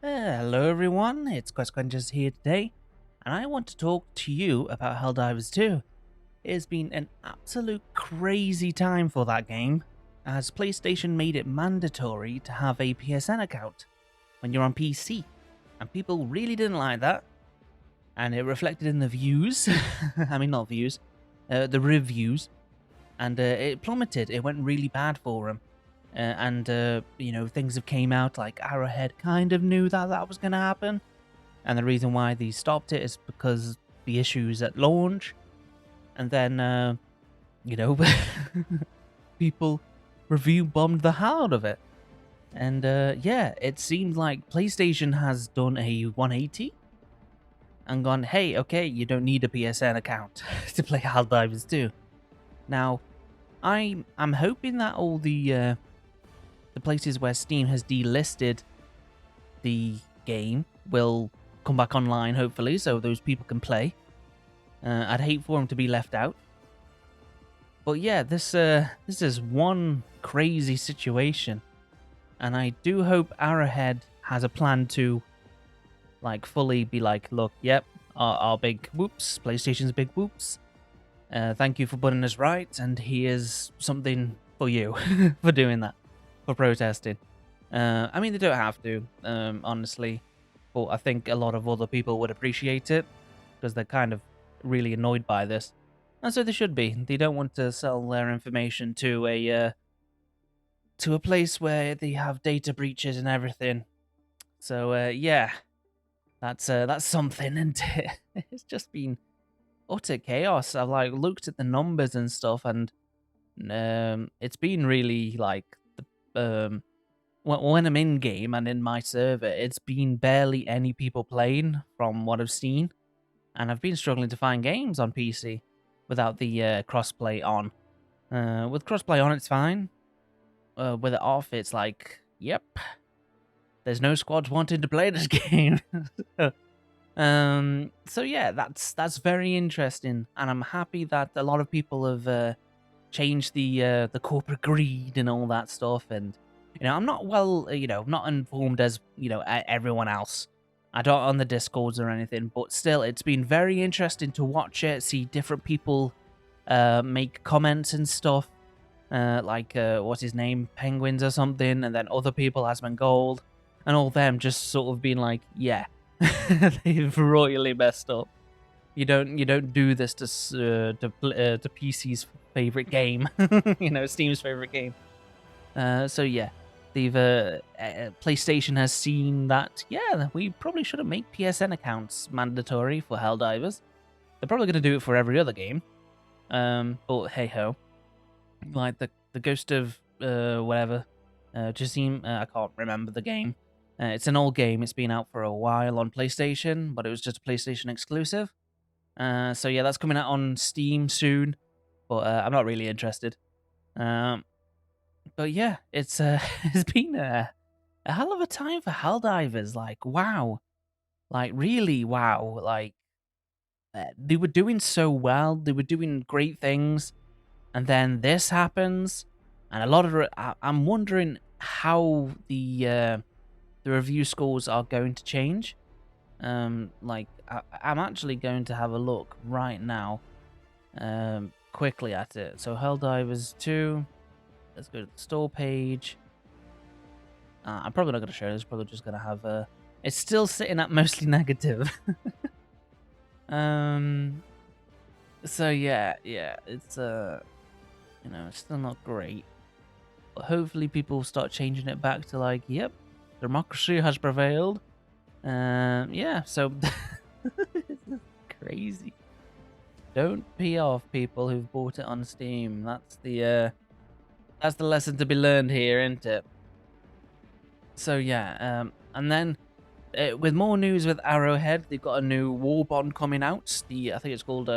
Hello everyone, it's Questquenchers here today, and I want to talk to you about Helldivers 2. It has been an absolute crazy time for that game, as PlayStation made it mandatory to have a PSN account when you're on PC, and people really didn't like that, and it reflected in the views, I mean not views, the reviews, and it plummeted. It went really bad for them. Things have came out like Arrowhead kind of knew that that was going to happen. And the reason why they stopped it is because the issues at launch. And then, people review bombed the hell out of it. And it seemed like PlayStation has done a 180 and gone, hey, okay, you don't need a PSN account to play Helldivers 2. Now, I'm hoping that all the places where Steam has delisted the game will come back online, hopefully, so those people can play. I'd hate for them to be left out. But yeah, this is one crazy situation, and I do hope Arrowhead has a plan to, like, fully be like, look, yep, our big whoops, PlayStation's big whoops. Thank you for putting us right, and here's something for you for doing that, for protesting. I mean, they don't have to, honestly, but I think a lot of other people would appreciate it because they're kind of really annoyed by this, and so they should be. They don't want to sell their information to a place where they have data breaches and everything. So yeah, that's something, and it's just been utter chaos. I've like looked at the numbers and stuff, and it's been really like when I'm in game and in my server, it's been barely any people playing from what I've seen, and I've been struggling to find games on PC without the crossplay on. With crossplay on, it's fine. With it off, it's like, yep, there's no squads wanting to play this game. So yeah, that's very interesting, and I'm happy that a lot of people have changed the corporate greed and all that stuff. And I'm not not informed as everyone else. I don't on the discords or anything, but still, it's been very interesting to watch it, see different people make comments and stuff, like what's his name, Penguins or something, and then other people, Asmongold, and all them just sort of being like, yeah, they've royally messed up. You don't do this to PC's favorite game, Steam's favorite game. So yeah, they've PlayStation has seen that. Yeah, we probably shouldn't make PSN accounts mandatory for Helldivers. They're probably going to do it for every other game. But hey ho, like the Ghost of whatever, Jazim. I can't remember the game. It's an old game. It's been out for a while on PlayStation, but it was just a PlayStation exclusive. So yeah, that's coming out on Steam soon, but I'm not really interested. But yeah, it's it's been a hell of a time for Helldivers. Like wow, like really wow. Like they were doing so well, they were doing great things, and then this happens, and a lot of I'm wondering how the review scores are going to change. Like I'm actually going to have a look right now, quickly at it. So Helldivers 2. Let's go to the store page. I'm probably not going to show this. Probably just going to have it's still sitting at mostly negative. So yeah, it's it's still not great. But hopefully people start changing it back to like, yep, democracy has prevailed. Yeah, so crazy. Don't pee off people who've bought it on Steam. That's the lesson to be learned here, isn't it? So yeah, and then with more news with Arrowhead, they've got a new war bond coming out. I think it's called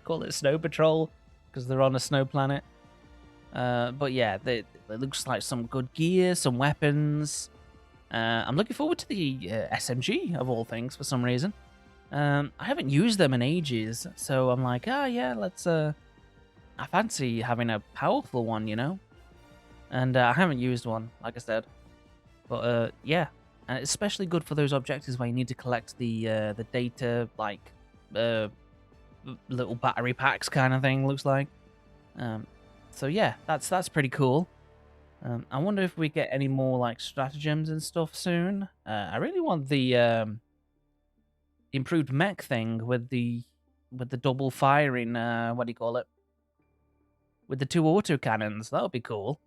call it Snow Patrol because they're on a snow planet. But yeah, it looks like some good gear, some weapons. I'm looking forward to the SMG of all things for some reason. I haven't used them in ages, so I'm like, yeah, let's. I fancy having a powerful one, And I haven't used one, like I said. But yeah, and it's especially good for those objectives where you need to collect the data, like little battery packs kind of thing. Looks like. So yeah, that's pretty cool. I wonder if we get any more like stratagems and stuff soon. I really want the improved mech thing with the double firing. What do you call it? With the 2 auto cannons. That would be cool.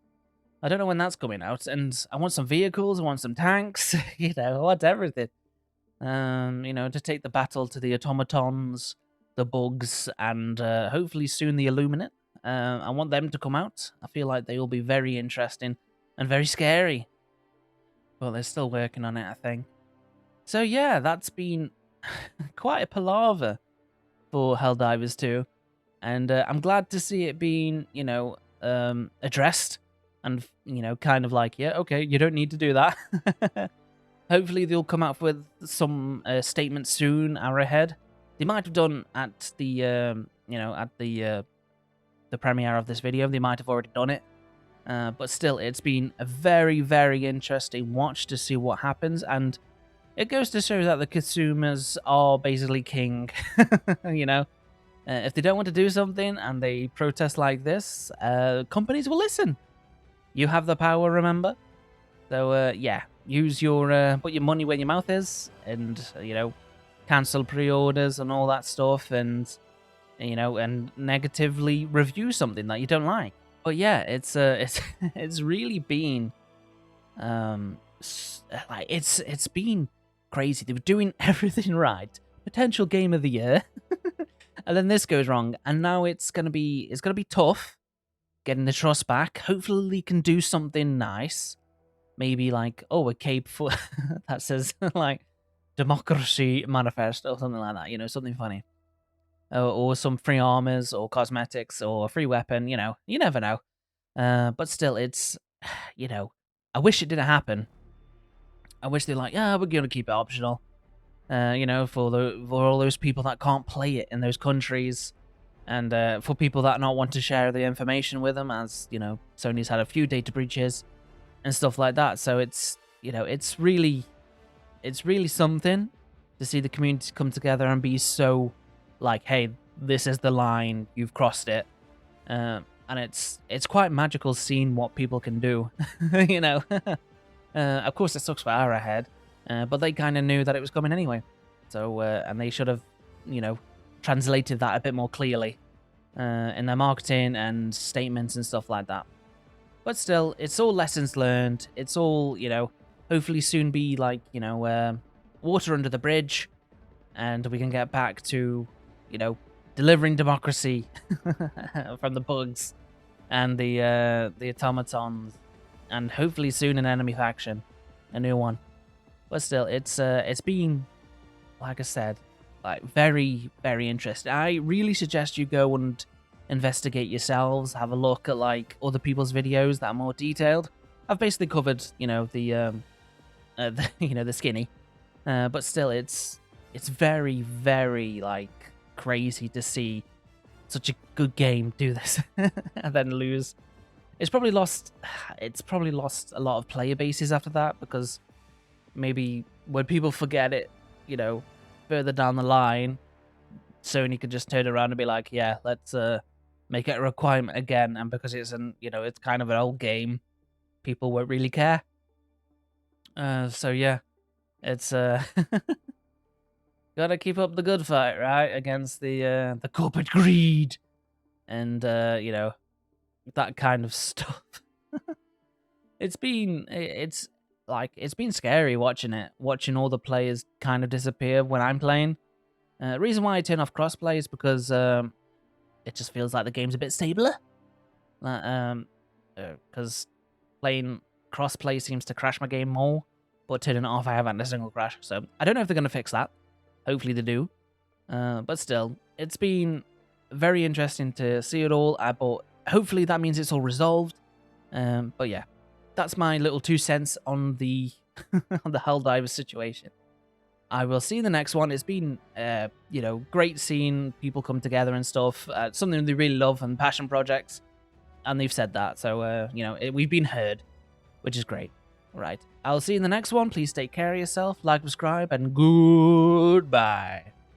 I don't know when that's coming out, and I want some vehicles. I want some tanks. You know, I want everything. You know, to take the battle to the automatons, the bugs, and hopefully soon the Illuminate. I want them to come out. I feel like they will be very interesting and very scary. But they're still working on it, I think. So yeah, that's been quite a palaver for Helldivers 2. And I'm glad to see it being, you know, addressed. And, you know, kind of like, yeah, okay, you don't need to do that. Hopefully they'll come out with some statements soon, Arrowhead. They might have done at the, you know, at the premiere of this video. They might have already done it. But still, it's been a very, very interesting watch to see what happens. And it goes to show that the consumers are basically king, you know. If they don't want to do something and they protest like this, companies will listen. You have the power, remember? So, yeah, use your, put your money where your mouth is and, you know, cancel pre-orders and all that stuff and, you know, and negatively review something that you don't like. But yeah, it's really been, like, it's been crazy. They were doing everything right. Potential game of the year. And then this goes wrong, and now it's gonna be tough getting the trust back. Hopefully, they can do something nice. Maybe like, oh, a cape for that says like democracy manifesto or something like that. You know, something funny, or some free armors or cosmetics or a free weapon. You know, you never know. But still, it's you know, I wish it didn't happen. I wish they're like, yeah, we're gonna keep it optional. You know, for all those people that can't play it in those countries, and for people that not want to share the information with them, as you know, Sony's had a few data breaches and stuff like that. So it's, you know, it's really something to see the community come together and be so like, hey, this is the line, you've crossed it, and it's quite magical seeing what people can do, you know. Of course, it sucks for Arrowhead. But they kind of knew that it was coming anyway. So, and they should have, you know, translated that a bit more clearly in their marketing and statements and stuff like that. But still, it's all lessons learned. It's all, you know, hopefully soon be like, you know, water under the bridge. And we can get back to, you know, delivering democracy from the bugs and the automatons. And hopefully soon an enemy faction. A new one. But still, it's been, like I said, like very, very interesting. I really suggest you go and investigate yourselves, have a look at like other people's videos that are more detailed. I've basically covered, you know, the you know, the skinny, but still, it's very, very like crazy to see such a good game do this and then lose. It's probably lost a lot of player bases after that, because maybe when people forget it, you know, further down the line, Sony could just turn around and be like, yeah, let's make it a requirement again. And because it's you know, it's kind of an old game, people won't really care. So yeah, it's gotta keep up the good fight, right, against the corporate greed and you know, that kind of stuff. It's been scary watching all the players kind of disappear when I'm playing. The reason why I turn off crossplay is because it just feels like the game's a bit stabler. Because playing crossplay seems to crash my game more, but turning it off, I haven't had a single crash. So I don't know if they're going to fix that. Hopefully they do. But still, it's been very interesting to see it all. But hopefully that means it's all resolved. But yeah, that's my little 2 cents on the on the Helldivers situation. I will see you in the next one. It's been, you know, great seeing people come together and stuff. Something they really love and passion projects, and they've said that. So, you know, we've been heard, which is great. Right. I'll see you in the next one. Please take care of yourself, like, subscribe, and goodbye.